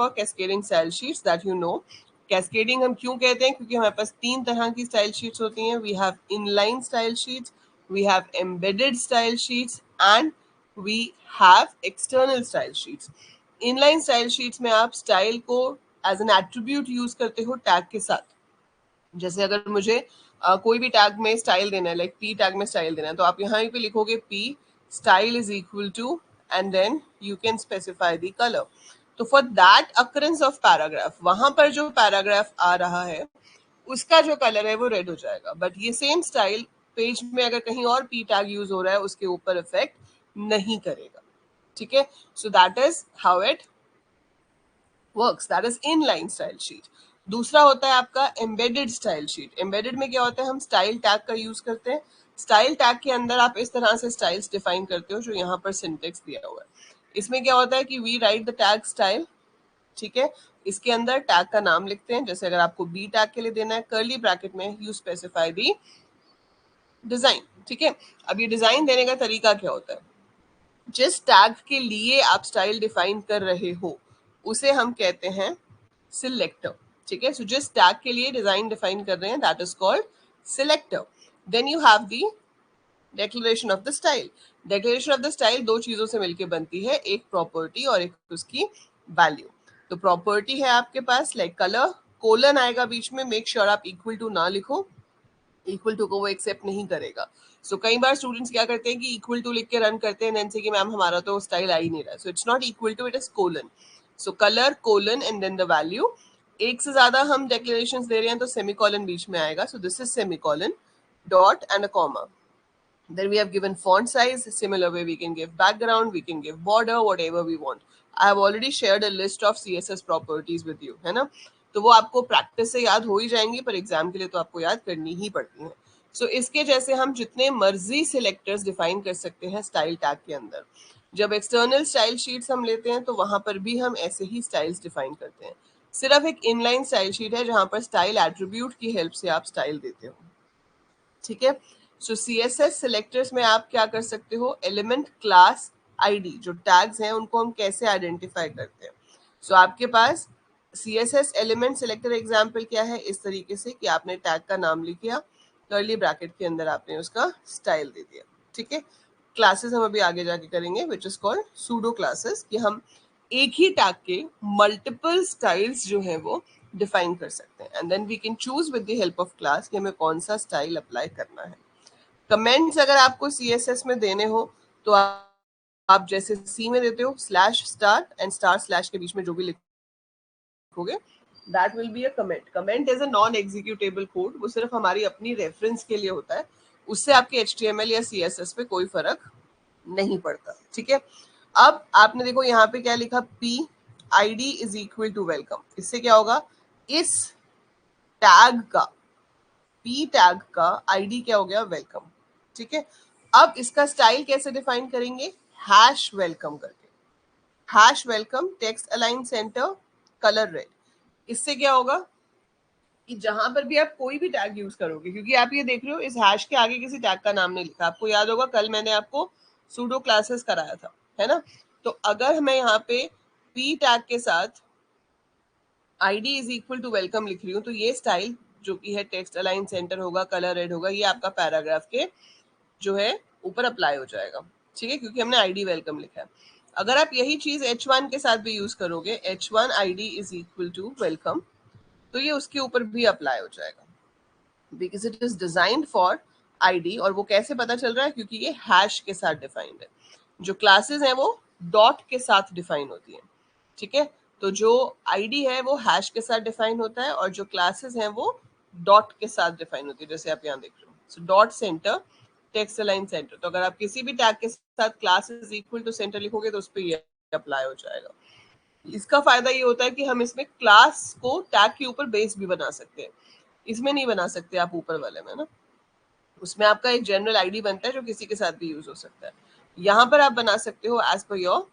Cascading style sheets that you know. Cascading हम क्यों कहते हैं? क्योंकि हमारे पास 3 तरह की स्टाइल शीट्स होती हैं. We have inline style sheets, we have embedded style sheets and we have external style sheets. Inline style sheets में आप स्टाइल को एज एन एट्रीब्यूट यूज करते हो टैग के साथ. जैसे अगर मुझे कोई भी टैग में स्टाइल देना है, लाइक पी टैग में स्टाइल देना है, तो आप यहाँ पे लिखोगे P style is equal to and then you can specify the colour. तो for that occurrence of paragraph, वहां पर जो पैराग्राफ आ रहा है उसका जो कलर है वो रेड हो जाएगा. बट ये सेम स्टाइल पेज में अगर कहीं और पी टैग यूज हो रहा है उसके ऊपर इफेक्ट नहीं करेगा. ठीक है, so that is how it works. That is inline style sheet. दूसरा होता है आपका एम्बेडेड स्टाइल शीट. एम्बेडेड में क्या होता है? हम स्टाइल टैग का यूज करते हैं. स्टाइल टैग के अंदर आप इस तरह से स्टाइल्स डिफाइन करते हो जो यहाँ पर सिंटेक्स दिया हुआ है. इसमें क्या होता है कि we write the tag style. ठीक है, इसके अंदर टैग का नाम लिखते हैं. जैसे अगर आपको बी टैग के लिए देना है, कर्ली ब्रैकेट में यू स्पेसिफाई दी डिजाइन. ठीक है, अब ये डिजाइन देने का तरीका क्या होता है? जिस टैग के लिए आप स्टाइल डिफाइन कर रहे हो उसे हम कहते हैं सिलेक्टर. ठीक है, सो जिस टैग के लिए डिजाइन डिफाइन कर रहे हैं that is called selector. Then you have the declaration of the style. Declaration of the style दो चीजों से मिलकर बनती है, एक प्रॉपर्टी और एक उसकी वैल्यू. तो प्रॉपर्टी है आपके पास लाइक कलर, कोलन आएगा बीच में, मेक श्योर आप इक्वल टू ना लिखो, इक्वल टू को वो एक्सेप्ट नहीं करेगा. सो कई बार स्टूडेंट्स क्या करते हैं कि इक्वल टू लिख के रन करते हैं, से कि मैम हमारा तो स्टाइल आ ही नहीं रहा. So it's not equal to, it is colon. So colour colon and then the value. एक से ज्यादा हम डेक्लेरेशंस दे रहे हैं तो सेमीकोलन बीच में आएगा. So this is semicolon, dot and a comma. Then we have given font size. Similar way we can give background, we can give border, whatever we want. I have already shared a list of CSS properties with you, है ना? तो वो आपको practice से याद हो ही जाएंगी, पर एग्जाम के लिए तो आपको याद करनी ही पड़ती है. सो इसके जैसे हम जितने मर्जी सिलेक्टर्स डिफाइन कर सकते हैं स्टाइल टैग के अंदर. जब एक्सटर्नल स्टाइल शीट्स हम लेते हैं तो वहां पर भी हम ऐसे ही स्टाइल्स डिफाइन करते हैं. सिर्फ एक इनलाइन स्टाइल शीट है जहां पर स्टाइल एट्रीब्यूट की हेल्प से आप स्टाइल देते हो. ठीक है, सो CSS सिलेक्टर्स में आप क्या कर सकते हो? एलिमेंट क्लास आईडी जो टैग्स हैं उनको हम कैसे आइडेंटिफाई करते हैं. सो आपके पास CSS एलिमेंट सिलेक्टर एग्जांपल क्या है? इस तरीके से कि आपने टैग का नाम लिख दिया, कर्ली ब्रैकेट के अंदर आपने उसका स्टाइल दे दिया. ठीक है, क्लासेस हम अभी आगे जाके करेंगे which is called pseudo classes, कि हम एक ही टैग के मल्टीपल स्टाइल्स जो है वो डिफाइन कर सकते हैं. And then we can choose with the help of class कि हमें कौन सा स्टाइल अप्लाई करना है. कमेंट्स अगर आपको CSS में देने हो तो आप जैसे C में देते हो slash star and star slash के बीच में जो भी लिखोगे that will be a comment. Comment is a non executable code. वो सिर्फ हमारी अपनी रेफरेंस के लिए होता है, उससे आपके HTML या CSS पे कोई फर्क नहीं पड़ता. ठीक है, अब आपने देखो यहाँ पे क्या लिखा, P ID is equal to welcome. इससे क्या होगा? इस टैग का, P टैग का ID क्या हो गया? वेलकम. ठीक है, अब इसका स्टाइल कैसे डिफाइन करेंगे? हैश वेलकम करके. Hash welcome, text align centre, colour red. इससे क्या होगा कि जहां पर भी आप कोई भी टैग यूज करोगे, क्योंकि आप ये देख रहे हो इस हैश के आगे किसी टैग का नाम नहीं लिखा. आपको याद होगा कल मैंने आपको सूडो क्लासेस कराया था, है ना? तो अगर मैं यहाँ पे P टैग के साथ ID is equal to welcome लिख रही हूँ तो ये स्टाइल जो कि है टेक्स्ट अलाइन सेंटर होगा, कलर रेड होगा, ये आपका पैराग्राफ के जो है ऊपर अप्लाई हो जाएगा. ठीक है, क्योंकि हमने ID वेलकम लिखा है. अगर आप यही चीज H1 के साथ भी यूज करोगे, H1 ID is equal to welcome, तो ये उसके ऊपर भी अप्लाई हो जाएगा because it is designed for ID. और वो कैसे पता चल रहा है? क्योंकि ये हैश के साथ डिफाइंड है. जो क्लासेस हैं वो डॉट के साथ डिफाइन होती है. ठीक है, तो जो ID है वो हैश के साथ डिफाइन होता है और जो क्लासेस हैं वो डॉट के साथ डिफाइन होती है, जैसे आप यहाँ देख रहे हो. So dot centre, text align centre. तो अगर आप किसी भी टैग के साथ class is equal to centre लिखोगे तो उस पर ये अप्लाई हो जाएगा. इसका फायदा ये होता है कि हम इसमें क्लास को टैग के ऊपर बेस भी बना सकते हैं. इसमें नहीं बना सकते आप ऊपर वाले में ना. उसमें आपका एक जनरल आईडी बनता है जो किसी के साथ भी यूज हो सकता है. यहाँ पर आप बना सकते हो एज पर योर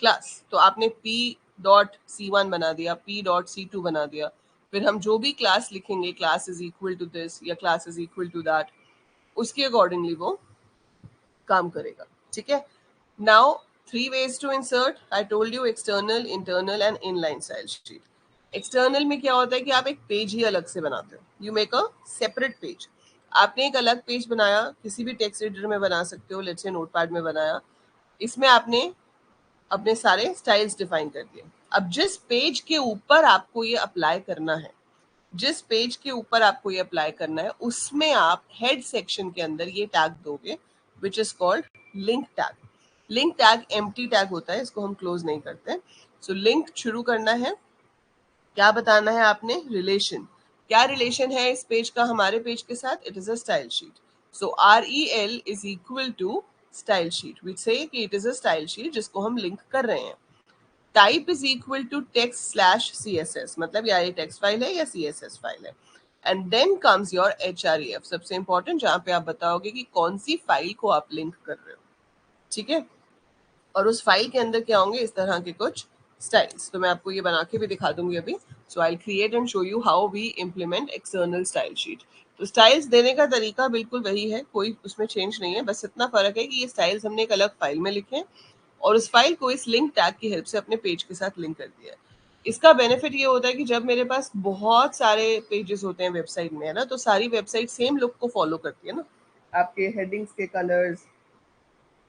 क्लास. तो आपने P.C1 बना दिया, P.C2 बना दिया, फिर हम जो भी क्लास लिखेंगे, class is equal to this या class is equal to that, उसके अकॉर्डिंगली वो काम करेगा. ठीक है, now 3 ways to insert. I told you external, internal and inline style sheet. External में क्या होता है कि आप एक पेज ही अलग से बनाते हो. You make a separate page. आपने एक अलग पेज बनाया, किसी भी टेक्स्ट एडिटर में बना सकते हो, लेट्स से नोटपैड में बनाया. इसमें आपने अपने सारे स्टाइल्स डिफाइन कर दिए. अब जिस पेज के ऊपर आपको ये अप्लाई करना है, जिस पेज के ऊपर आपको ये अप्लाई करना है, उसमें आप हेड सेक्शन के अंदर ये टैग दोगे, विच is called link tag. Link tag empty tag होता है, इसको हम क्लोज नहीं करते. सो लिंक शुरू करना है. क्या बताना है आपने? रिलेशन. क्या रिलेशन है इस पेज का हमारे पेज के साथ? It is a style sheet. So REL is equal to style sheet. We say कि it is a style sheet जिसको हम लिंक कर रहे हैं. Type is equal to text/CSS, मतलब या ये टेक्स्ट फाइल है या CSS फाइल है. And then comes your HREF, सबसे इंपॉर्टेंट, जहां पे आप बताओगे कि कौन सी फाइल को आप लिंक कर रहे हो. ठीक है. और उस फाइल के अंदर क्या होंगे? इस तरह के कुछ स्टाइल्स. तो मैं आपको ये बना के भी दिखा दूंगी अभी. सो I create and show you how we implement external style sheet. तो स्टाइल्स देने का तरीका बिल्कुल वही है, कोई उसमें चेंज नहीं है. बस इतना फर्क है कि ये स्टाइल्स हमने एक अलग फाइल में लिखे और उस फाइल को इस लिंक टैग की हेल्प से अपने पेज के साथ लिंक कर दिया है. इसका बेनिफिट ये होता है कि जब मेरे पास बहुत सारे पेजेस होते हैं वेबसाइट में, है ना, तो सारी वेबसाइट सेम लुक को फॉलो करती है ना. आपके हेडिंग्स के कलर्स,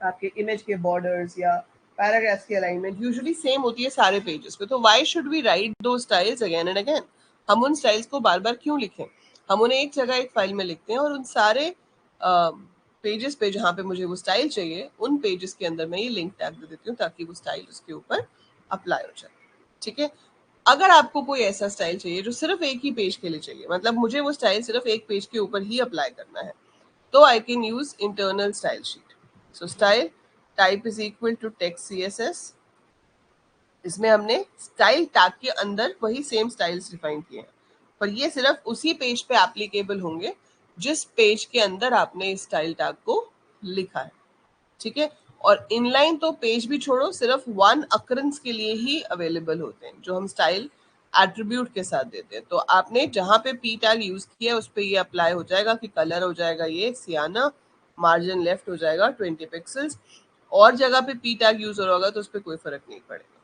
आपके इमेज के बॉर्डर्स या पैराग्राफ्स की अलाइनमेंट यूजुअली सेम होती है सारे पेजेस पे. तो व्हाई शुड वी राइट दो स्टाइल्स अगेन एंड अगेन? हम उन स्टाइल्स को बार बार क्यों लिखें? हम उन्हें एक जगह एक फाइल में लिखते हैं और उन सारे पेजेस पे जहाँ पे मुझे वो स्टाइल चाहिए, उन पेजेस के अंदर मैं ये लिंक टैग दे देती हूँ ताकि वो स्टाइल उसके ऊपर अप्लाई हो जाए. ठीक है. अगर आपको कोई ऐसा स्टाइल चाहिए जो सिर्फ एक ही पेज के लिए चाहिए, मतलब मुझे वो स्टाइल सिर्फ एक पेज के ऊपर ही अप्लाई करना है, तो I can use internal style sheet. So style type is equal to text CSS. इसमें हमने स्टाइल टैग के अंदर वही सेम स्टाइल्स डिफाइन किए हैं, पर ये सिर्फ उसी पेज पे एप्लीकेबल होंगे जिस पेज के अंदर आपने इस स्टाइल टैग को लिखा है. ठीक है. और इनलाइन तो पेज भी छोड़ो, सिर्फ वन अकरेंस के लिए ही अवेलेबल होते हैं जो हम स्टाइल एट्रीब्यूट के साथ देते हैं. तो आपने जहां पे P टैग यूज किया उस पे ये अप्लाई हो जाएगा कि कलर हो जाएगा ये सियाना, मार्जिन लेफ्ट हो जाएगा 20 पिक्सल्स. और जगह पे P टैग यूज हो रहा होगा तो उस पर कोई फर्क नहीं पड़ेगा.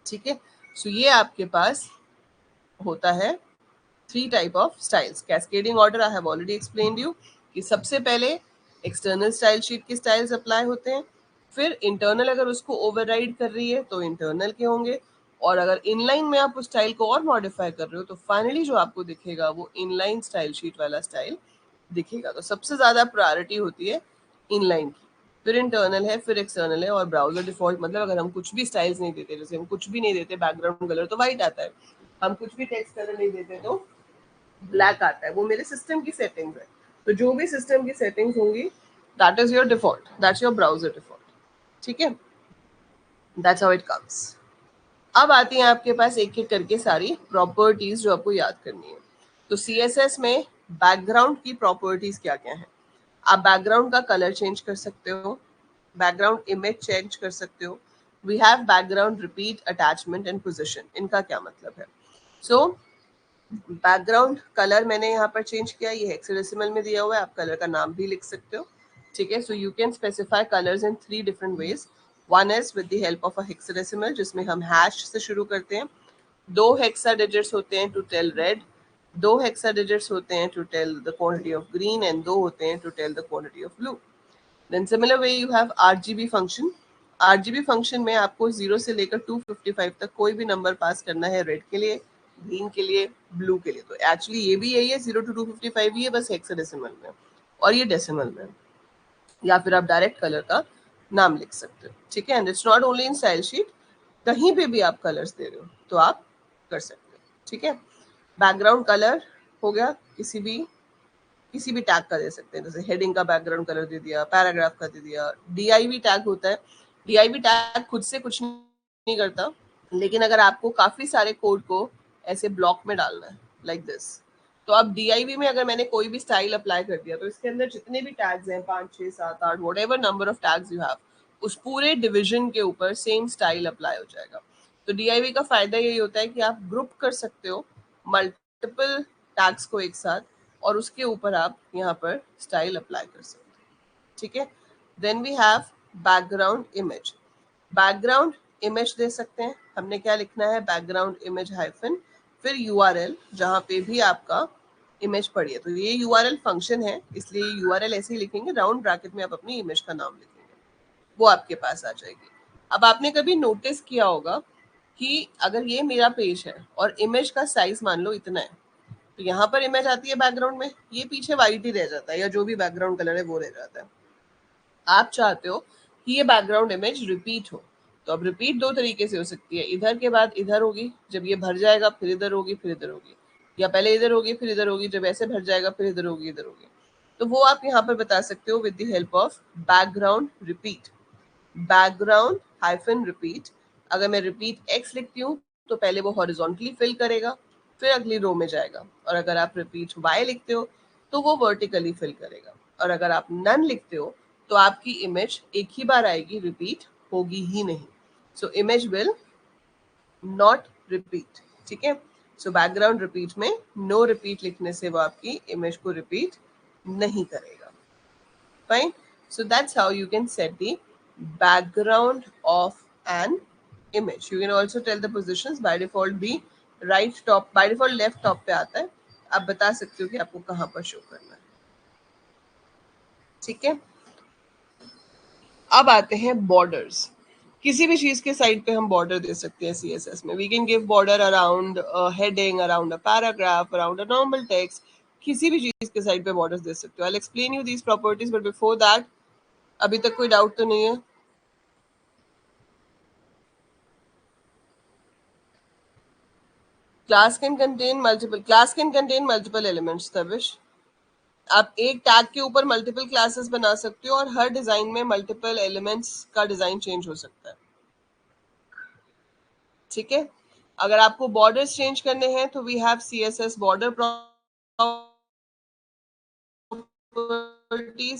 ठीक है. सो ये आपके पास होता है 3 type of styles. Cascading order I have already explained you कि सबसे पहले एक्सटर्नल स्टाइल शीट के स्टाइल्स अप्लाई होते हैं, फिर इंटरनल अगर उसको ओवरराइड कर रही है तो इंटरनल के होंगे, और अगर इनलाइन में आप उस स्टाइल को और मॉडिफाई कर रहे हो तो फाइनली जो आपको दिखेगा वो इनलाइन स्टाइल शीट वाला स्टाइल दिखेगा. तो सबसे ज्यादा प्रायोरिटी होती है इनलाइन की, फिर इंटरनल है, फिर एक्सटर्नल है, और ब्राउजर डिफॉल्ट, मतलब अगर हम कुछ भी स्टाइल्स नहीं देते, जैसे हम कुछ भी नहीं देते बैकग्राउंड कलर तो व्हाइट आता है, हम कुछ भी टेक्स्ट कलर नहीं देते तो ब्लैक आता है. वो मेरे सिस्टम की सेटिंग्स है. तो जो भी सिस्टम की सेटिंग्स होंगी that is your default, that's your browser default. ठीक है. That's how it comes. अब आती हैं आपके पास एक एक करके सारी प्रॉपर्टीज जो आपको याद करनी है. तो CSS में बैकग्राउंड की प्रॉपर्टीज क्या क्या है? आप बैकग्राउंड का कलर चेंज कर सकते हो, बैकग्राउंड इमेज चेंज कर सकते हो. We have background repeat attachment and position. इनका क्या मतलब है? सो बैकग्राउंड कलर मैंने यहाँ पर चेंज किया, ये हेक्साडेसिमल में दिया हुआ है, आप कलर का नाम भी लिख सकते हो. ठीक है. सो you can specify colours in 3 different ways. One is with the help of a hexadecimal, जिसमें हम हैश से शुरू करते हैं. 2 हेक्सा डिजिट्स होते हैं to tell red, 2 hexa digits होते हैं to tell the quantity of green, and 2 होते हैं to tell the quantity of blue. Then similar way you have RGB function. RGB function में आपको 0 से लेकर 255 तक कोई भी नंबर पास करना है, रेड के लिए, ग्रीन के लिए, ब्लू के लिए. तो एक्चुअली ये भी यही है, 0 to 255 ही है, बस हेक्साडेसिमल में, और ये डेसिमल में. या फिर आप डायरेक्ट कलर का नाम लिख सकते हो. ठीक है. And it's not only in style sheet, कहीं पे भी आप कलर्स दे रहे हो तो आप कर सकते हो. ठीक है. बैकग्राउंड कलर हो गया, किसी भी टैग का दे सकते हैं, जैसे हेडिंग का बैकग्राउंड कलर दे दिया, पैराग्राफ का दे दिया. DIV टैग होता है. DIV टैग खुद से कुछ नहीं करता, लेकिन अगर आपको काफी सारे कोड को ऐसे ब्लॉक में डालना है लाइक दिस, तो अब DIV में अगर मैंने कोई भी स्टाइल अप्लाई कर दिया तो इसके अंदर जितने भी टैग्स हैं, 5 6 7 8 what ever number of tags you have, उस पूरे डिविजन के ऊपर सेम स्टाइल अप्लाई हो जाएगा. तो DIV का फायदा यही होता है कि आप ग्रुप कर सकते हो मल्टीपल टैग्स को एक साथ, और उसके ऊपर आप यहाँ पर स्टाइल अप्लाई कर सकते हो. ठीक है. Then we have background image. Background image दे सकते हैं, हमने क्या लिखना है, बैकग्राउंड इमेज हाइफन फिर यूआरएल जहां पे भी आपका इमेज पड़ी है। तो ये यूआरएल फंक्शन है, इसलिए यूआरएल ऐसे ही लिखेंगे, राउंड ब्रैकेट में आप अपनी इमेज का नाम लिखेंगे, वो आपके पास आ जाएगी। अब आपने कभी नोटिस किया होगा कि अगर ये मेरा पेज है और इमेज का साइज मान लो इतना है, तो यहाँ पर इमेज आती है बैकग्राउंड में, ये पीछे व्हाइट ही रह जाता है या जो भी बैकग्राउंड कलर है वो रह जाता है। आप चाहते हो कि ये बैकग्राउंड इमेज रिपीट हो, तो अब रिपीट दो तरीके से हो सकती है, इधर के बाद इधर होगी, जब ये भर जाएगा फिर इधर होगी फिर इधर होगी, या पहले इधर होगी फिर इधर होगी, जब ऐसे भर जाएगा फिर इधर होगी इधर होगी। तो वो आप यहाँ पर बता सकते हो with the help of background repeat. Background hyphen repeat, अगर मैं रिपीट एक्स लिखती हूँ तो पहले वो हॉरिजॉन्टली फिल करेगा फिर अगली रो में जाएगा, और अगर आप रिपीट वाई लिखते हो तो वो वर्टिकली फिल करेगा, और अगर आप नन लिखते हो तो आपकी इमेज एक ही बार आएगी, रिपीट होगी ही नहीं। So image will not repeat, ठीक है। सो बैकग्राउंड रिपीट में नो रिपीट लिखने से वो आपकी इमेज को रिपीट नहीं करेगा। Fine. So that's how you can set the background of an image. You can also tell the positions. By default भी right top, by default left top पे आता है, आप बता सकते हो कि आपको कहाँ पर शो करना है, ठीक है। अब आते हैं बॉर्डर्स। किसी भी चीज के साइड पे हम बॉर्डर दे सकते हैं सीएसएस में। We can give border around heading, around a paragraph, around a normal text, किसी भी चीज के साइड पे बॉर्डर्स दे सकते हो। I will explain you these properties, but before that अभी तक कोई डाउट तो नहीं है? class can contain multiple elements, Tavish. आप एक टैग के ऊपर मल्टीपल क्लासेस बना सकते हो और हर डिजाइन में मल्टीपल एलिमेंट्स का डिजाइन चेंज हो सकता है, ठीक है। अगर आपको बॉर्डर्स चेंज करने हैं तो we have CSS border properties.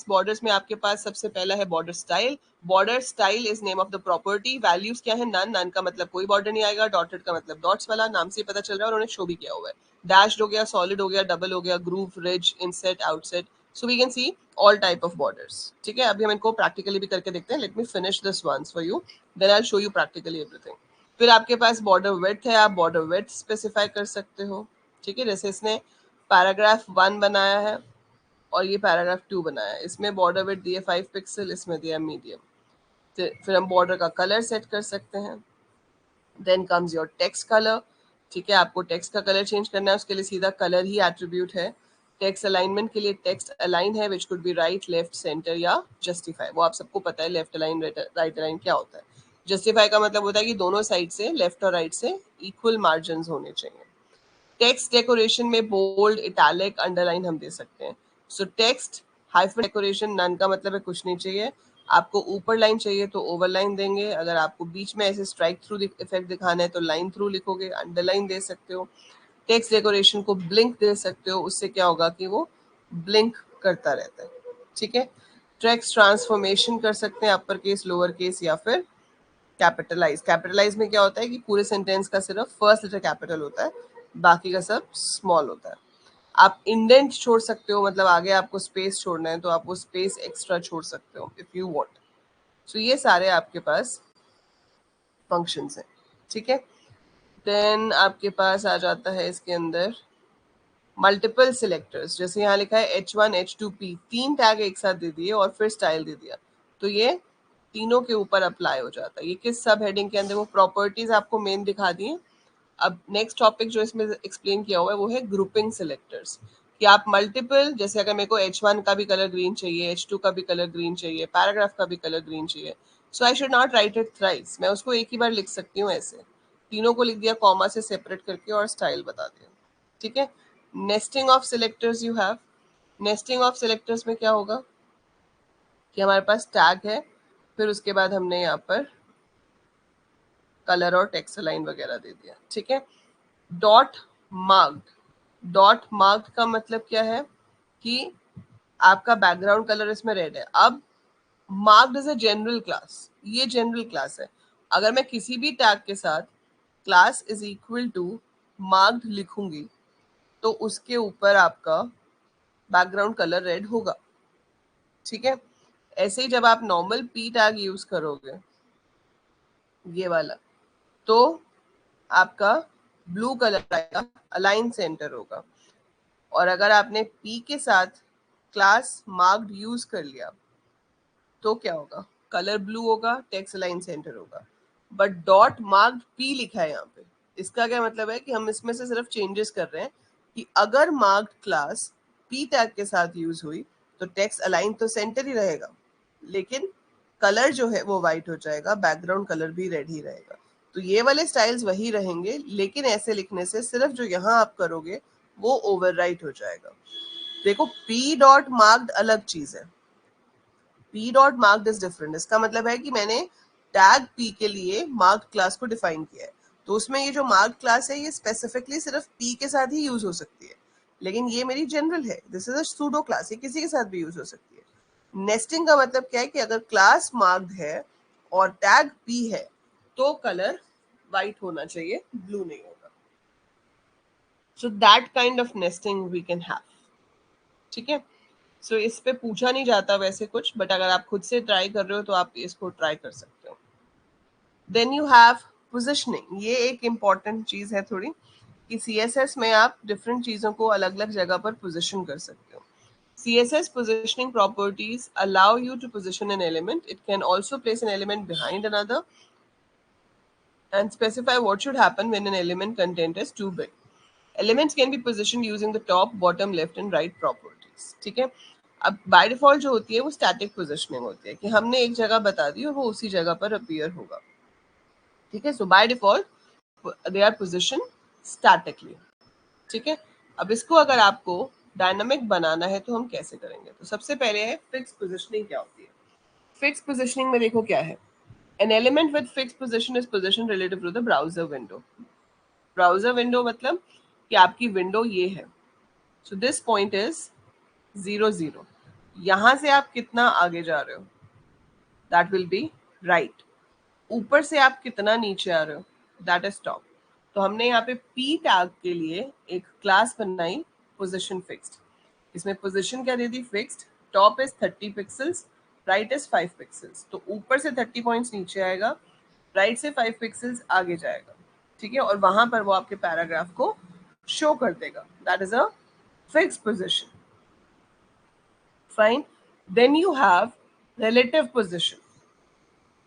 Borders में आपके पास सबसे पहला है border style. Border style is name of the property. Values क्या है, नन, नन का मतलब कोई बॉर्डर नहीं आएगा, डॉटेड का मतलब डॉट्स वाला, नाम से पता चल रहा है और उन्होंने शो भी किया हुआ है। डैश्ड हो गया, सॉलिड हो गया, डबल हो गया, groove, ridge, inset, outset. So we can see all type of borders, ठीक है। अभी हम इनको प्रैक्टिकली भी करके देखते हैं। Let me finish this once for you, then I will show you practically everything. फिर आपके पास बॉर्डर विड्थ है, आप बॉर्डर विड्थ स्पेसिफाई कर सकते हो, ठीक है। जैसे इसने पैराग्राफ 1 बनाया है और ये पैराग्राफ 2 बनाया है, इसमें बॉर्डर विड्थ दिए 5 पिक्सल, इसमें दिया मीडियम। फिर हम बॉर्डर का कलर सेट कर सकते हैं। Then comes your text colour, ठीक है। आपको टेक्स्ट का कलर चेंज करना है, उसके लिए सीधा कलर ही एट्रीब्यूट है। टेक्स्ट अलाइनमेंट के लिए टेक्स्ट अलाइन है, which could be right, left, centre या जस्टिफाई। वो आप सबको पता है लेफ्ट अलाइन राइट अलाइन क्या होता है। जस्टिफाई का मतलब होता है कि दोनों साइड से, लेफ्ट और राइट से इक्वल मार्जिन होने चाहिए। टेक्स्ट डेकोरेशन में बोल्ड, इटैलिक, अंडरलाइन हम दे सकते हैं। So text hyphen decoration, none का मतलब है कुछ नहीं चाहिए। आपको ऊपर लाइन चाहिए तो ओवरलाइन देंगे, अगर आपको बीच में ऐसे स्ट्राइक थ्रू इफेक्ट दिखाना है तो लाइन थ्रू लिखोगे, अंडरलाइन दे सकते हो। टेक्स्ट डेकोरेशन को ब्लिंक दे सकते हो, उससे क्या होगा कि वो ब्लिंक करता रहता है, ठीक है। टेक्स्ट ट्रांसफॉर्मेशन कर सकते हैं, अपर केस, लोअर केस या फिर कैपिटलाइज। कैपिटलाइज में क्या होता है कि पूरे सेंटेंस का सिर्फ फर्स्ट लेटर कैपिटल होता है, बाकी का सब स्मॉल होता है। आप इंडेंट छोड़ सकते हो, मतलब आगे आपको स्पेस छोड़ना है तो आप वो स्पेस एक्स्ट्रा छोड़ सकते हो इफ यू वांट। सो ये सारे आपके पास फंक्शंस हैं, ठीक है। देन आपके पास आ जाता है इसके अंदर मल्टीपल सिलेक्टर्स। जैसे यहाँ लिखा है H1 H2 P, 3 टैग एक साथ दे दिए और फिर स्टाइल दे दिया, तो ये तीनों के ऊपर अप्लाई हो जाता है। ये किस सब हेडिंग के अंदर, वो प्रॉपर्टीज आपको मेन दिखा दी है। अब नेक्स्ट टॉपिक जो इसमें एक्सप्लेन किया हुआ है वो है ग्रुपिंग सिलेक्टर्स, कि आप मल्टीपल, जैसे अगर मेरे को H1 का भी कलर ग्रीन चाहिए, H2 का भी कलर ग्रीन चाहिए, पैराग्राफ का भी कलर ग्रीन चाहिए, सो I should not right it thrice, मैं उसको एक ही बार लिख सकती हूँ ऐसे, तीनों को लिख दिया कॉमा से सेपरेट करके और स्टाइल बता दिया, ठीक है। Nesting of selectors you have. Nesting of selectors में क्या होगा कि हमारे पास टैग है, फिर उसके बाद हमने यहाँ पर कलर और टेक्स्ट लाइन वगैरह दे दिया, ठीक है। Dot marked. डॉट मार्क्ड का मतलब क्या है कि आपका बैकग्राउंड कलर इसमें रेड है। अब marked is a general class, ये जनरल क्लास है। अगर मैं किसी भी टैग के साथ class is equal to marked लिखूंगी तो उसके ऊपर आपका बैकग्राउंड कलर रेड होगा, ठीक है। ऐसे ही जब आप नॉर्मल पी टैग यूज करोगे, ये वाला, तो आपका ब्लू कलर आएगा, अलाइन सेंटर होगा। और अगर आपने पी के साथ क्लास मार्क्ड यूज कर लिया तो क्या होगा, कलर ब्लू होगा, टेक्स्ट अलाइन सेंटर होगा, बट डॉट मार्क्ड पी लिखा है यहाँ पे। इसका क्या मतलब है कि हम इसमें से सिर्फ चेंजेस कर रहे हैं कि अगर मार्क्ड क्लास पी टैग के साथ यूज हुई तो टेक्स्ट अलाइन तो सेंटर ही रहेगा, लेकिन कलर जो है वो व्हाइट हो जाएगा, बैकग्राउंड कलर भी रेड ही रहेगा। तो ये वाले स्टाइल्स वही रहेंगे, लेकिन ऐसे लिखने से सिर्फ जो यहाँ आप करोगे वो ओवरराइट हो जाएगा। देखो, पी डॉट मार्क्ड अलग चीज है, P dot marked is different. इसका मतलब है कि मैंने टैग पी के लिए मार्क्ड क्लास को डिफाइन किया है, तो उसमें ये जो मार्क्ड क्लास है ये स्पेसिफिकली सिर्फ पी के साथ ही यूज हो सकती है, लेकिन ये मेरी जनरल है, this is a pseudo class, ये किसी के साथ भी यूज हो सकती है। नेस्टिंग का मतलब क्या है कि अगर क्लास मार्क्ड है और टैग पी है तो कलर व्हाइट होना चाहिए, ब्लू नहीं होगा। So that kind of nesting we can have. ठीक है, सो इस पे पूछा नहीं जाता वैसे कुछ, बट अगर आप खुद से ट्राई कर रहे हो तो आप इसको ट्राई कर सकते हो। Then you have positioning. ये एक इम्पॉर्टेंट चीज है थोड़ी, कि CSS में आप डिफरेंट चीजों को अलग अलग जगह पर पोजिशन कर सकते हो। CSS positioning properties allow you to position an element. It can also place an element behind another and specify what should happen when an element content is too big. Elements can be positioned using the top, bottom, left and right properties. ठीक है, अब by default जो होती है वो static positioning होती है, कि हमने एक जगह बता दी और वो उसी जगह पर अपीयर होगा। ठीक है, सो by default they are position statically. ठीक है, अब इसको अगर आपको डायनामिक बनाना है तो हम कैसे करेंगे? तो सबसे पहले है फिक्स पोजिशनिंग क्या होती है। फिक्स पोजिशनिंग में देखो क्या है, an element with fix position is position relative to the browser window. Browser window मतलब कि आपकी विंडो ये है, सो दिस पॉइंट इज 0 0। यहां से आप कितना आगे जा रहे हो, दैट विल बी राइट। ऊपर से आप कितना नीचे आ रहे हो, दैट इज टॉप। तो हमने यहाँ पे पी टैग के लिए एक क्लास बनाई पोजिशन फिक्स्ड। इसमें पोजिशन क्या दे दी, fixed. Top is 30 pixels, right is 5 pixels. तो ऊपर से 30 पॉइंट्स नीचे आएगा, राइट से 5 पिक्सल्स आगे जाएगा। ठीक है, और वहां पर वो आपके पैराग्राफ को शो कर देगा, that is a fixed position. Fine, then you have relative position.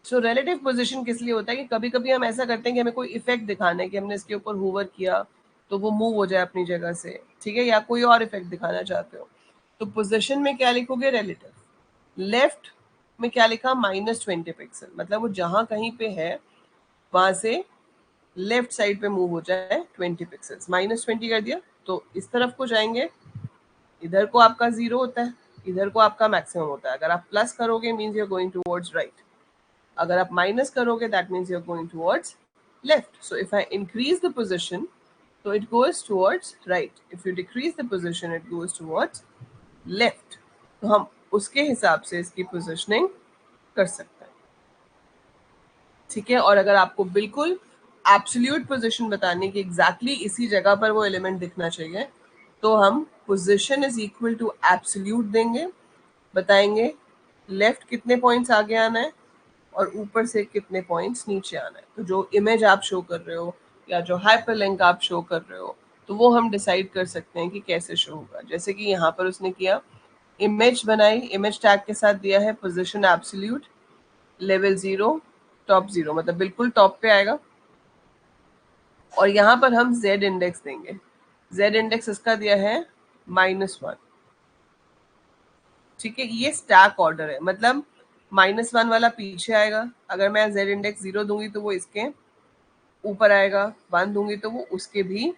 So relative position किस लिए होता है कि कभी कभी हम ऐसा करते हैं कि हमें कोई इफेक्ट दिखाना है, कि हमने इसके ऊपर होवर किया तो वो मूव हो जाए अपनी जगह से। ठीक है, या कोई और इफेक्ट दिखाना चाहते हो, तो पोजीशन में क्या लिखोगे, रिलेटिव। लेफ्ट में क्या लिखा, -20 पिक्सल, मतलब वो जहां कहीं पे है वहां से लेफ्ट साइड पे मूव हो जाए 20 पिक्सल्स। -20 कर दिया तो इस तरफ को जाएंगे, इधर को आपका 0 होता है, इधर को आपका मैक्सिमम होता है। अगर आप प्लस करोगे means you are going towards right, अगर आप माइनस करोगे that means you are going towards left. So if I increase the position तो it goes towards right, if you decrease the position it goes towards left. तो हम उसके हिसाब से इसकी पोजीशनिंग कर सकते हैं। ठीक है, और अगर आपको बिल्कुल एब्सोल्यूट पोजीशन बताने की एग्जैक्टली इसी जगह पर वो एलिमेंट दिखना चाहिए, तो हम position is equal to absolute देंगे, बताएंगे लेफ्ट कितने पॉइंट्स आगे आना है और ऊपर से कितने पॉइंट्स नीचे आना है। तो जो इमेज आप शो कर रहे हो या जो हाइपरलिंक आप शो कर रहे हो, तो वो हम डिसाइड कर सकते हैं कि कैसे शो होगा। जैसे कि यहाँ पर उसने किया, इमेज बनाई, इमेज टैग के साथ दिया है पोजीशन एब्सोल्यूट, लेवल 0, टॉप 0, मतलब बिल्कुल टॉप पे आएगा। और यहाँ पर हम z इंडेक्स देंगे, z इंडेक्स इसका दिया है -1। ठीक है, ये स्टैक ऑर्डर है, मतलब -1 वाला पीछे आएगा, अगर मैं z इंडेक्स 0 दूंगी तो वो इसके ऊपर आएगा, 1 दूंगी तो वो उसके भी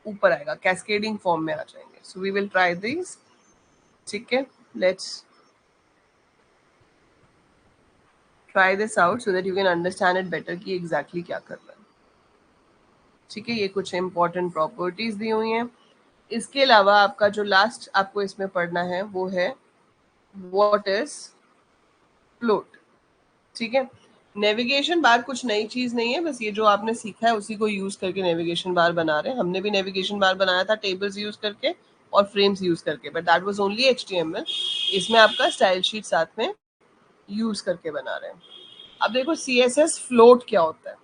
ऊपर आएगा, कैस्केडिंग फॉर्म में आ जाएंगे। So we will try this. ठीक है, let's try this out so that you can understand it better कि एग्जैक्टली क्या करना है। ठीक है, ये कुछ इंपॉर्टेंट प्रॉपर्टीज दी हुई हैं। इसके अलावा आपका जो लास्ट आपको इसमें पढ़ना है वो है व्हाट इज फ्लोट। ठीक है, नेविगेशन बार कुछ नई चीज नहीं है, बस ये जो आपने सीखा है उसी को यूज करके नेविगेशन बार बना रहे हैं। हमने भी नेविगेशन बार बनाया था टेबल्स यूज करके और फ्रेम्स यूज करके, but that was only HTML। इसमें आपका स्टाइल शीट साथ में यूज करके बना रहे हैं। अब देखो CSS फ्लोट क्या होता है।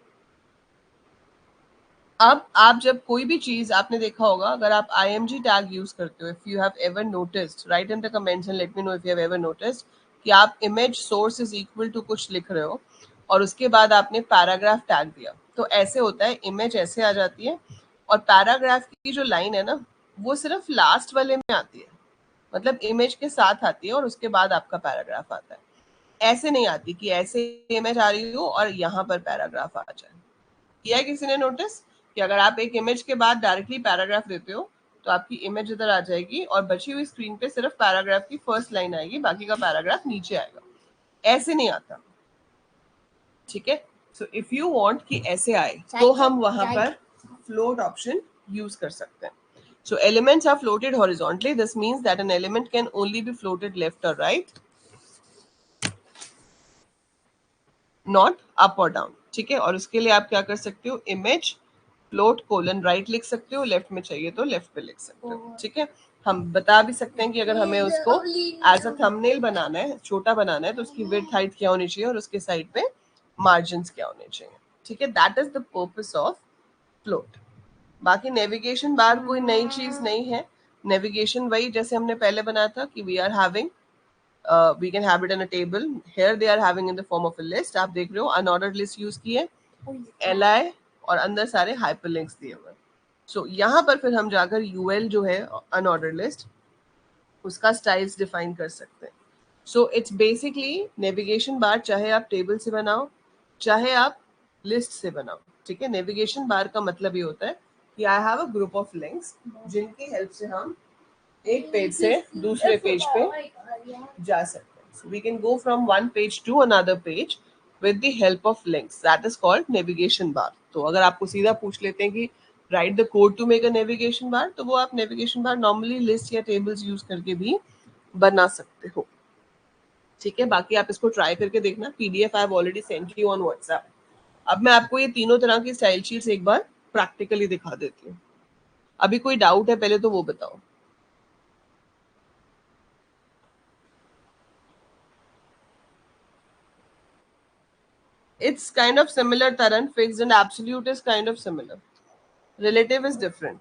अब आप जब कोई भी चीज, आपने देखा होगा अगर आप IMG टैग यूज करते हो, if you have ever noticed, write in the comments and let me know if you have ever noticed कि आप image source is equal to कुछ लिख रहे हो और उसके बाद आपने पैराग्राफ टैग दिया, तो ऐसे होता है, इमेज ऐसे आ जाती है और पैराग्राफ की जो लाइन है ना वो सिर्फ लास्ट वाले में आती है, मतलब इमेज के साथ आती है और उसके बाद आपका पैराग्राफ आता है। ऐसे नहीं आती कि ऐसे इमेज आ रही हो और यहाँ पर पैराग्राफ आ जाए। किया है किसी ने नोटिस कि अगर आप एक इमेज के बाद डायरेक्टली पैराग्राफ देते हो तो आपकी इमेज इधर आ जाएगी और बची हुई स्क्रीन पे सिर्फ पैराग्राफ की फर्स्ट लाइन आएगी, बाकी का पैराग्राफ नीचे आएगा। ऐसे नहीं आता, ठीक है। सो इफ यू वांट कि ऐसे आए तो हम वहां पर फ्लोट ऑप्शन यूज कर सकते हैं। So elements are floated horizontally. This means that an element can only be floated left or right, not up or down. ठीक है, और उसके लिए आप क्या कर सकते हो, इमेज फ्लोट कोलन राइट लिख सकते हो, लेफ्ट में चाहिए तो लेफ्ट पे लिख सकते हो। ठीक है, हम बता भी सकते हैं कि अगर हमें उसको एज अ थंबनेल बनाना है, छोटा बनाना है, तो उसकी विड्थ हाइट क्या होनी चाहिए और उसके साइड पे मार्जिन्स क्या होने चाहिए। ठीक है, that is the purpose of float. बाकी नेविगेशन बार कोई नई चीज नहीं है। नेविगेशन वही जैसे हमने पहले बनाया था कि we are having, we can have it in a table. Here they are having in the form of a list. आप देख रहे हो अनऑर्डर्ड लिस्ट यूज की है, LI और अंदर सारे हाइपरलिंक्स दिए हुए। सो यहाँ पर फिर हम जाकर UL जो है अनऑर्डर्ड लिस्ट, उसका स्टाइल्स डिफाइन कर सकते हैं। So it's basically navigation bar, चाहे आप टेबल से बनाओ चाहे आप लिस्ट से बनाओ। ठीक है, नेविगेशन बार का मतलब ये होता है कि I have a group of links जिनकी हेल्प से हम एक पेज से दूसरे पेज पे जा सकते हैं। So we can go from one page to another page with the help of links. That is called navigation bar. तो अगर आपको सीधा पूछ लेते हैं कि write the code to make a navigation bar, तो वो आप navigation bar normally list या tables use करके भी बना सकते हो। ठीक है, बाकी आप इसको ट्राई करके देखना। PDF I have already send you on WhatsApp। अब मैं आपको ये तीनों तरह की स्टाइल शीट्स एक बार प्रैक्टिकली दिखा देती हूँ। अभी कोई डाउट है पहले तो वो बताओ। It's kind of similar, Taran. Fixed and absolute is kind of similar. Relative is different.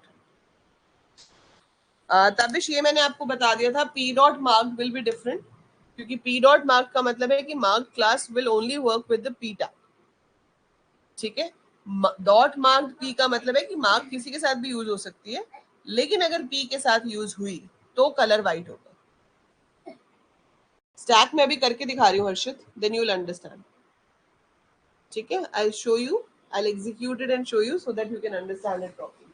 Tabish ये मैंने आपको बता दिया था, P dot mark will be different, क्योंकि P dot mark का मतलब है कि mark class will only work with the P tag. ठीक है, डॉट मार्क P का मतलब है कि मार्क किसी के साथ भी यूज हो सकती है, लेकिन अगर P के साथ यूज हुई तो कलर वाइट होगा। स्टैक में अभी करके दिखा रही हूँ हर्षित, देन यू विल अंडरस्टैंड। ठीक है, I show you, I execute it and show you so that you can understand it properly.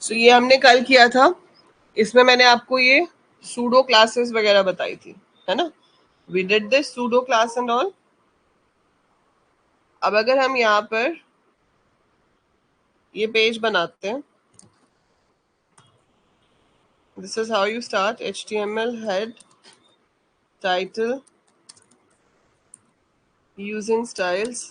सो ये हमने कल किया था, इसमें मैंने आपको ये सूडो क्लासेस वगैरह बताई थी, है ना। We did this pseudo class and all. अब अगर हम यहाँ पर ये पेज बनाते हैं, this is how you start, HTML head title using styles,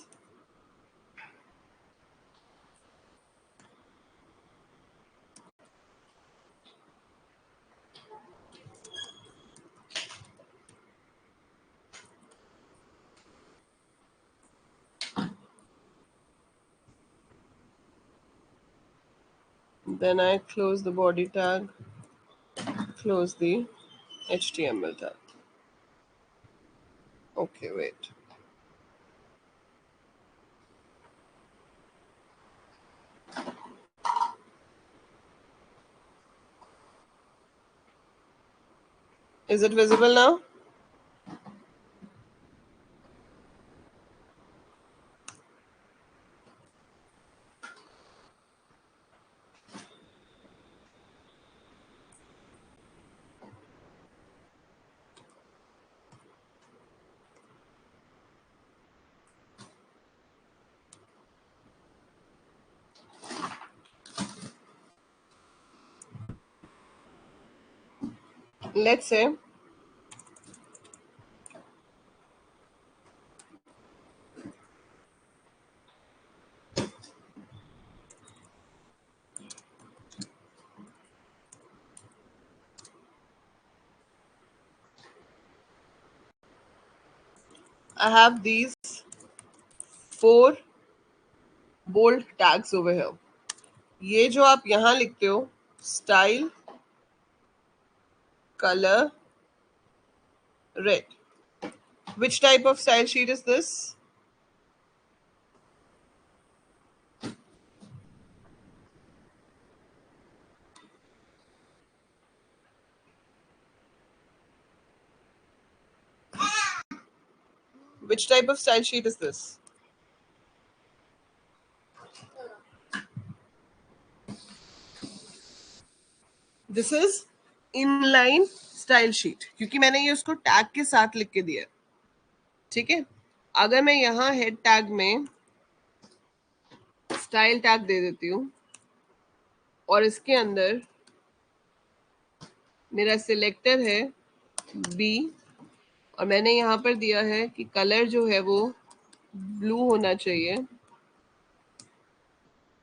then I close the body tag, close the HTML tag. Okay, wait. Is it visible now? let's say I have these 4 bold tags over here. ये जो आप यहाँ लिखते हो, style, color, red. Which type of style sheet is this? Which type of style sheet is this? This is inline style sheet, क्योंकि मैंने ये उसको टैग के साथ लिख के दिया है. ठीक है, अगर मैं यहाँ हेड टैग में स्टाइल टैग दे देती हूँ और इसके अंदर मेरा सिलेक्टर है बी और मैंने यहाँ पर दिया है कि कलर जो है वो ब्लू होना चाहिए,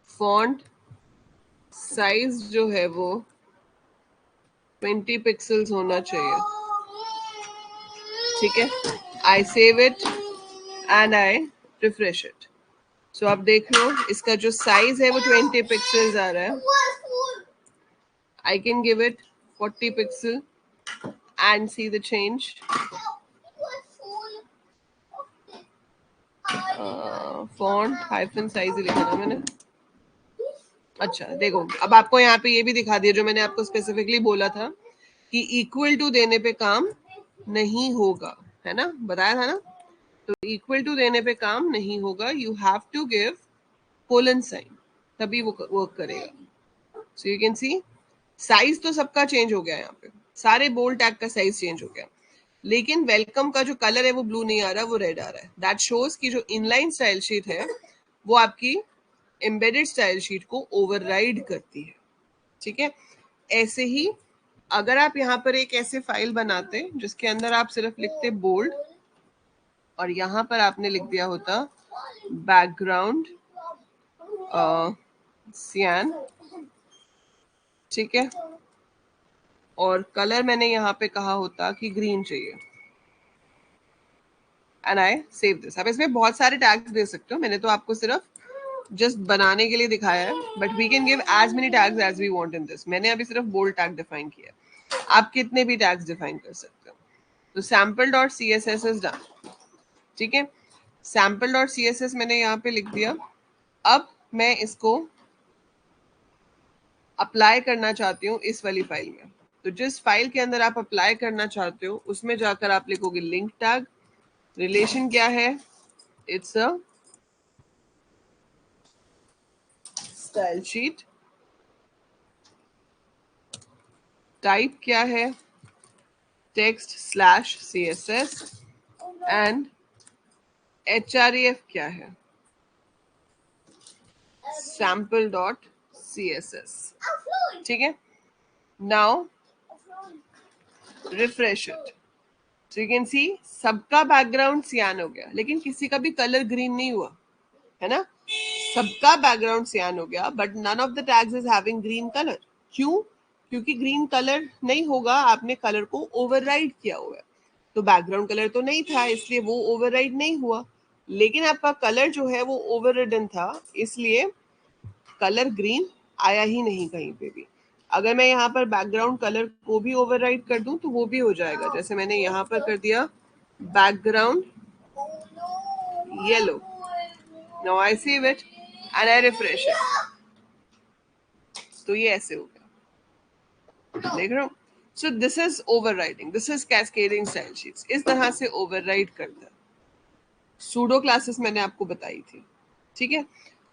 फॉन्ट साइज जो है वो 20 पिक्सल्स होना चाहिए. ठीक है, आई save it and I refresh it. सो आप देख लो इसका जो साइज है वो 20 पिक्सल्स आ रहा है. I can give it 40 pixel and see the change. Font hyphen size लिखा ना मैंने. अच्छा देखो, अब आपको यहाँ पे ये भी दिखा दिया जो मैंने आपको स्पेसिफिकली बोला था कि इक्वल टू देने पे काम नहीं होगा, है ना, बताया था ना. तो इक्वल टू देने पे काम नहीं होगा, you have to give colon sign, तभी वो वर्क करेगा. So you can see size तो सबका चेंज हो गया, यहाँ पे सारे बोल्ड टैग का साइज चेंज हो गया, लेकिन वेलकम का जो कलर है वो ब्लू नहीं आ रहा, वो रेड आ रहा है. दैट शोज की जो इनलाइन स्टाइल शीट है वो आपकी एम्बेडेड स्टाइल शीट को ओवरराइड करती है. ठीक है, ऐसे ही अगर आप यहाँ पर एक ऐसे फाइल बनाते जिसके अंदर आप सिर्फ लिखते बोल्ड और यहाँ पर आपने लिख दिया होता बैकग्राउंड सियान, ठीक है, और कलर मैंने यहाँ पे कहा होता कि ग्रीन चाहिए, एंड आई सेव दिस. आप इसमें बहुत सारे टैग्स दे सकते हो, मैंने तो आपको सिर्फ जस्ट बनाने के लिए दिखाया है, but we can give as many tags as we want in this. मैंने अभी सिर्फ बोल्ड टैग डिफाइन किया है, आप कितने भी टैग्स डिफाइन कर सकते हो. तो sample dot C S S is done. ठीक है, sample dot C S S मैंने यहाँ पे लिख दिया. अब मैं इसको अप्लाई करना चाहती हूँ इस वाली फाइल में. तो जिस फाइल के अंदर आप अप्लाई करना चाहते हो उसमें जाकर आप लिखोगे लिंक टैग. रिलेशन क्या है, it's a style sheet. Type क्या है, text slash CSS, and href क्या है, sample डॉट CSS. ठीक है, now refresh it. So you can सी सबका बैकग्राउंड सियान हो गया, लेकिन किसी का भी कलर ग्रीन नहीं हुआ, है ना. सबका बैकग्राउंड सियान हो गया, but none of the tags is having green colour. क्यों? क्योंकि ग्रीन कलर नहीं होगा, आपने कलर को ओवरराइड किया हुआ है. तो बैकग्राउंड कलर तो नहीं था, इसलिए वो ओवरराइड नहीं हुआ, लेकिन आपका कलर जो है वो ओवररिडन था, इसलिए कलर ग्रीन आया ही नहीं कहीं पे भी. अगर मैं यहाँ पर बैकग्राउंड कलर को भी ओवरराइड कर दूं तो वो भी हो जाएगा. जैसे मैंने यहाँ पर कर दिया background yellow. Now I save it and I refresh it. तो ये ऐसे हो गया, देख रहे हो. So this is overriding, this is cascading style sheets. इस तरह से ओवरराइड करता है. सूडो क्लासेस मैंने आपको बताई थी. ठीक है,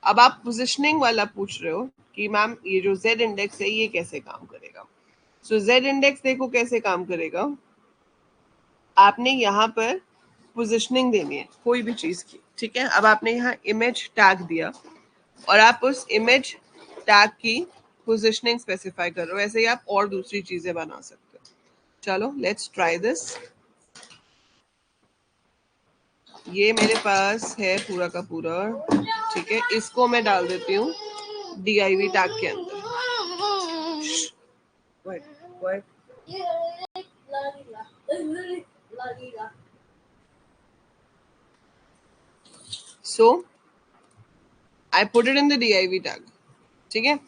अब आप पोजिशनिंग वाला पूछ रहे हो कि मैम ये जो Z इंडेक्स है ये कैसे काम करेगा. सो Z इंडेक्स देखो कैसे काम करेगा. आपने यहाँ पर पोजिशनिंग देनी है कोई भी चीज की. ठीक है, अब आपने यहाँ इमेज टैग दिया और आप उस इमेज टैग की पोजिशनिंग स्पेसिफाई कर रहे हो. ऐसे ही आप और दूसरी चीजें बना सकते हो. चलो लेट्स ट्राई दिस। ये मेरे पास है पूरा का पूरा, ठीक है। इसको मैं डाल देती हूँ DIY टैग के अंदर। What? What? So I put it in the DIY tag, ठीक है।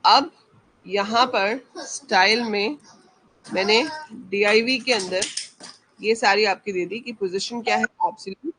अब यहाँ पर स्टाइल में मैंने DIY के अंदर ये सारी आपकी दे दी कि पोजीशन क्या है, absolute.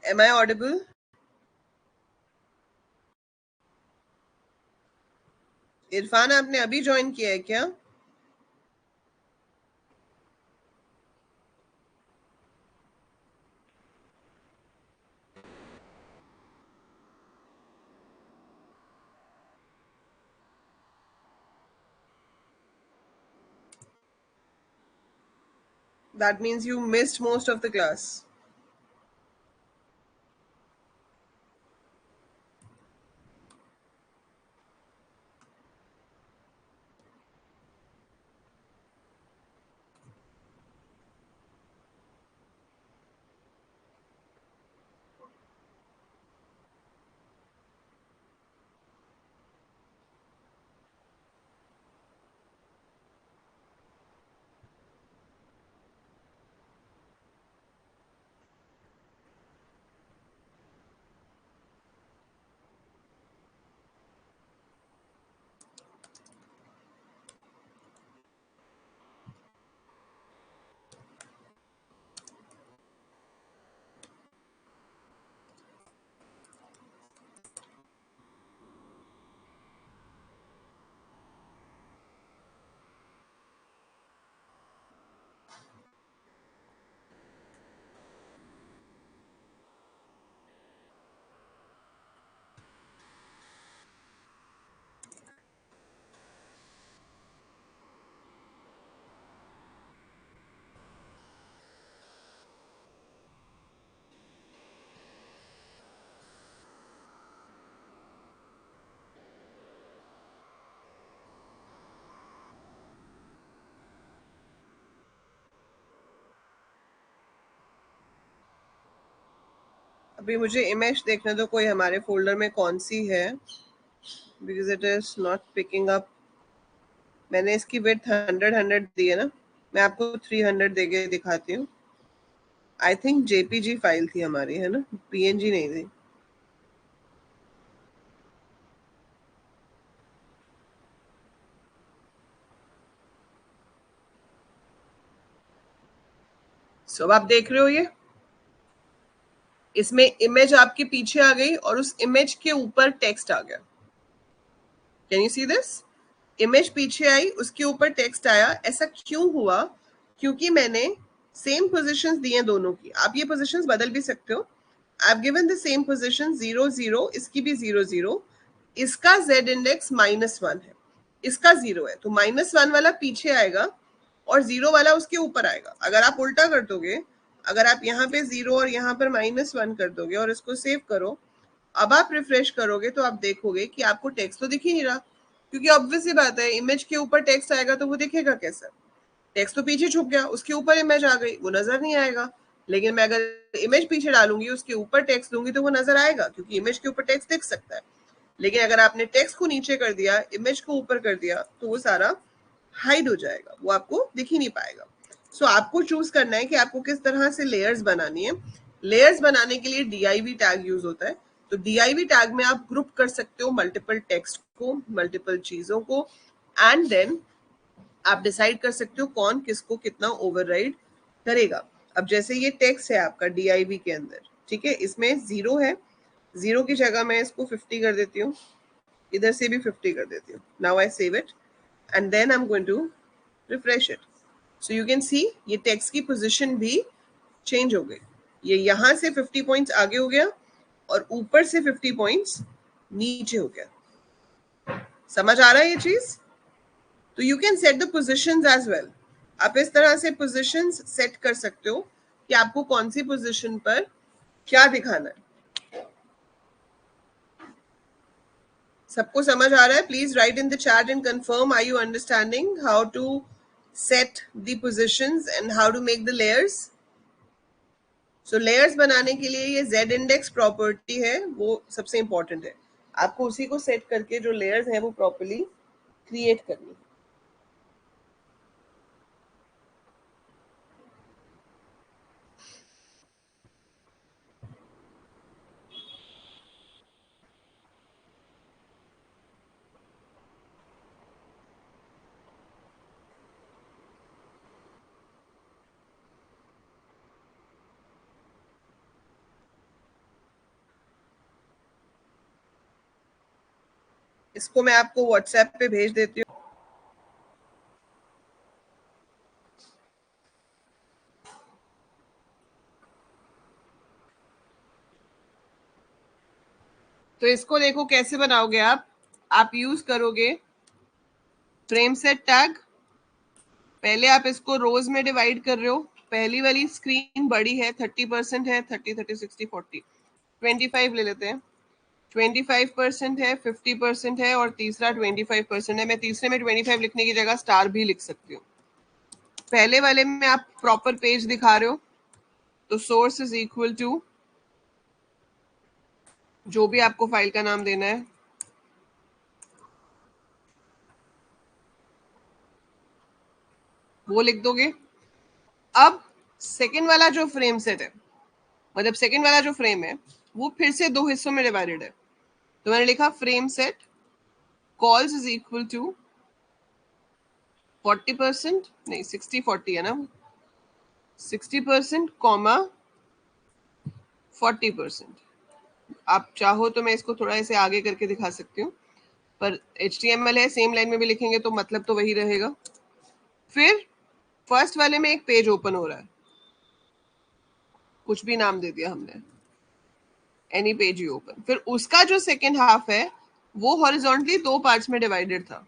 Am I audible? Irfan आपने अभी ज्वाइन किया है क्या? That means you missed most of the class. अभी मुझे इमेज देखने दो कोई हमारे फोल्डर में कौन सी है, because it is not picking up. मैंने इसकी विड्थ 100 दी है ना, मैं आपको 300 देके दिखाती हूँ। आई थिंक JPG फाइल थी हमारी, है ना, PNG नहीं थी। सो अब आप देख रहे हो ये? इसमें इमेज आपके पीछे आ गई और उस इमेज के ऊपर टेक्स्ट आ गया। Can you see this? Image पीछे आई, उसके ऊपर टेक्स्ट आया। ऐसा क्यों हुआ? क्योंकि मैंने सेम पोजीशंस दी हैं दोनों की। आप ये पोजीशंस बदल भी सकते हो। I have given the same position 0 0, इसकी भी 0 0। इसका z इंडेक्स -1 है, इसका 0 है, तो -1 वाला पीछे आएगा और 0 वाला उसके ऊपर आएगा। अगर आप उल्टा कर दोगे, अगर आप यहाँ पे 0 और यहाँ पर -1 कर दोगे और इसको सेव करो, अब आप रिफ्रेश करोगे तो आप देखोगे कि आपको टेक्स्ट तो दिख ही नहीं रहा, क्योंकि ऑब्वियस सी बात है, इमेज के ऊपर टेक्स्ट आएगा तो वो दिखेगा कैसे? टेक्स्ट तो पीछे छुप गया, उसके ऊपर इमेज आ गई, वो नजर नहीं आएगा। लेकिन मैं अगर इमेज पीछे डालूंगी, उसके ऊपर टेक्स्ट दूंगी तो वो नजर आएगा, क्योंकि इमेज के ऊपर टेक्स्ट दिख सकता है। लेकिन अगर आपने टेक्स्ट को नीचे कर दिया, इमेज को ऊपर कर दिया, तो वो सारा हाइड हो जाएगा, वो आपको दिख ही नहीं पाएगा। सो आपको चूज करना है कि आपको किस तरह से लेयर्स बनानी है। लेयर्स बनाने के लिए DIV टैग यूज होता है। तो DIV टैग में आप ग्रुप कर सकते हो मल्टीपल टेक्स्ट को, मल्टीपल चीजों को, एंड देन आप डिसाइड कर सकते हो कौन किसको कितना ओवरराइड करेगा। अब जैसे ये टेक्स्ट है आपका DIV के अंदर, ठीक है, इसमें 0 है, 0 की जगह मैं इसको 50 कर देती हूँ, इधर से भी 50 कर देती हूँ। Now I save it and then I am going to refresh it. So you can see ये टेक्स्ट की पोजीशन भी चेंज हो गई। ये यहाँ से 50 पॉइंट्स आगे हो गया और ऊपर से 50 पॉइंट्स नीचे हो गया। समझ आ रहा है ये चीज? तो you can set the positions as well. आप इस तरह से पोजीशंस सेट कर सकते हो कि आपको कौन सी पोजीशन पर क्या दिखाना है। सबको समझ आ रहा है? Please write in the chat and confirm, are you understanding how to set the positions and how to make the layers? So layers बनाने के लिए ये z इंडेक्स प्रॉपर्टी है, वो सबसे इंपॉर्टेंट है। आपको उसी को सेट करके जो लेयर्स हैं वो प्रॉपर्ली क्रिएट करनी है। इसको मैं आपको व्हाट्सएप पे भेज देती हूँ। तो इसको देखो कैसे बनाओगे आप यूज करोगे फ्रेम सेट टैग। पहले आप इसको रोज में डिवाइड कर रहे हो। पहली वाली स्क्रीन बड़ी है, 30% है, 30 30 60 40 25 ले लेते हैं। 25% है, 50% है और तीसरा 25% है। मैं तीसरे में 25 लिखने की जगह स्टार भी लिख सकती हूँ। पहले वाले में आप प्रॉपर पेज दिखा रहे हो, तो सोर्स इज इक्वल टू जो भी आपको फाइल का नाम देना है, वो लिख दोगे। अब सेकंड वाला जो फ्रेम सेट है, मतलब सेकंड वाला जो फ्रेम है, वो फिर से दो हिस्सों में डिवाइडेड है। तो मैंने लिखा frame set cols is equal to 40%, नहीं 60-40 है ना, 60% कॉमा 40%। आप चाहो तो मैं इसको थोड़ा ऐसे आगे करके दिखा सकती हूँ, पर HTML है, सेम लाइन में भी लिखेंगे तो मतलब तो वही रहेगा। फिर फर्स्ट वाले में एक पेज ओपन हो रहा है, कुछ भी नाम दे दिया हमने, एनी पेज यू ओपन। फिर उसका जो सेकेंड हाफ है वो हॉरिजॉन्टली दो पार्ट्स में डिवाइडेड था,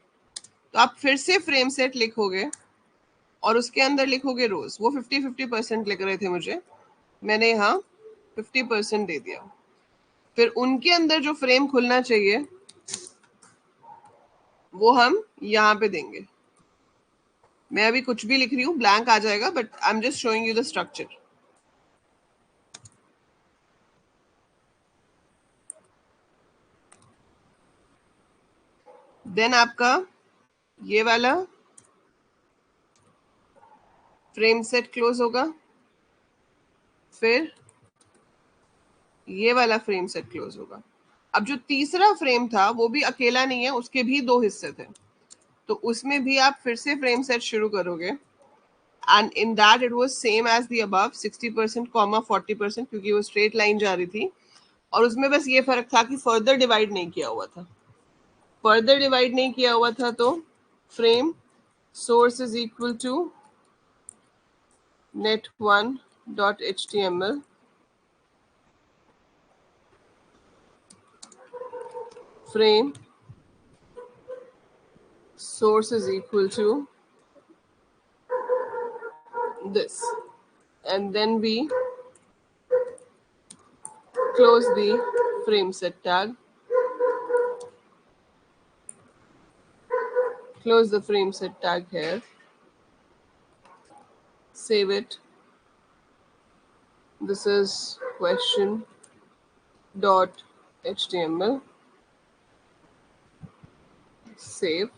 तो आप फिर से फ्रेम सेट लिखोगे और उसके अंदर लिखोगे रोज। वो 50-50% लिख रहे थे मुझे, मैंने यहाँ 50% दे दिया। फिर उनके अंदर जो फ्रेम खुलना चाहिए वो हम यहाँ पे देंगे। मैं अभी कुछ भी लिख रही हूँ, ब्लैंक आ जाएगा, but I am just showing you the structure. Then आपका ये वाला फ्रेम सेट क्लोज होगा, फिर ये वाला फ्रेम सेट क्लोज होगा। अब जो तीसरा फ्रेम था वो भी अकेला नहीं है, उसके भी दो हिस्से थे, तो उसमें भी आप फिर से फ्रेम सेट शुरू करोगे and in that it was same as the above 60% comma 40% क्योंकि वो straight line जा रही थी और उसमें बस ये फर्क था कि further divide नहीं किया हुआ था. Further divide नहीं किया हुआ था तो frame source is equal to net1.html frame source is equal to this, and then we close the frame set tag, close the frame set tag here, save it. This is question.html, save.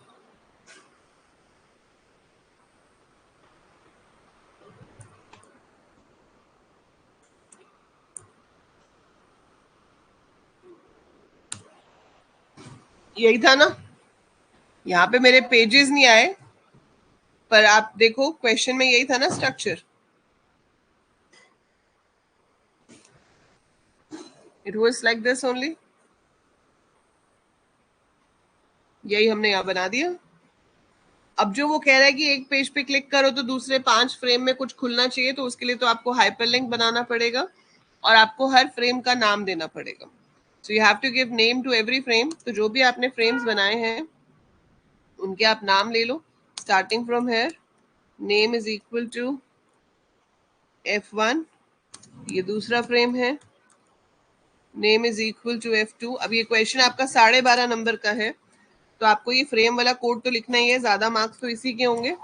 यही था ना, यहाँ पे मेरे pages नहीं आए, पर आप देखो क्वेश्चन में यही था ना structure. It was like this only. यही हमने यहाँ बना दिया. अब जो वो कह रहा है कि एक पेज पे क्लिक करो तो दूसरे 5 फ्रेम में कुछ खुलना चाहिए, तो उसके लिए तो आपको हाइपरलिंक बनाना पड़ेगा और आपको हर फ्रेम का नाम देना पड़ेगा. So you have to give name to every frame. तो जो भी आपने फ्रेम्स बनाए हैं उनके आप नाम ले लो. Starting from here, name is equal to F1. ये दूसरा फ्रेम है, name is equal to F2. अब ये क्वेश्चन आपका 12.5 नंबर का है, तो आपको ये फ्रेम वाला कोड तो लिखना ही है. ज्यादा मार्क्स तो इसी के होंगे,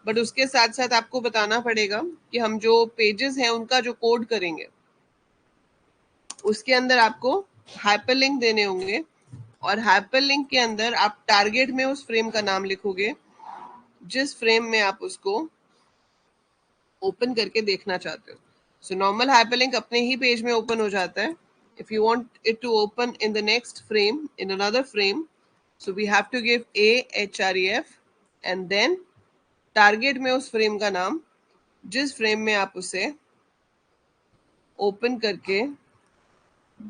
बट उसके साथ साथ आपको बताना पड़ेगा कि हम जो पेजेस हैं उनका जो कोड करेंगे उसके अंदर आपको हाइपरलिंक देने होंगे, और हाइपरलिंक के अंदर आप टारगेट में उस फ्रेम का नाम लिखोगे जिस फ्रेम में आप उसको ओपन करके देखना चाहते हो. सो नॉर्मल हाइपरलिंक अपने ही पेज में ओपन हो जाता है. If you want it to open in the next frame, in another frame, so we have to give href and then target में उस फ्रेम का नाम जिस फ्रेम में आप उसे ओपन करके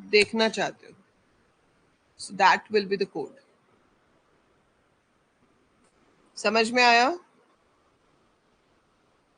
देखना चाहते हो. So that will be the code. समझ में आया?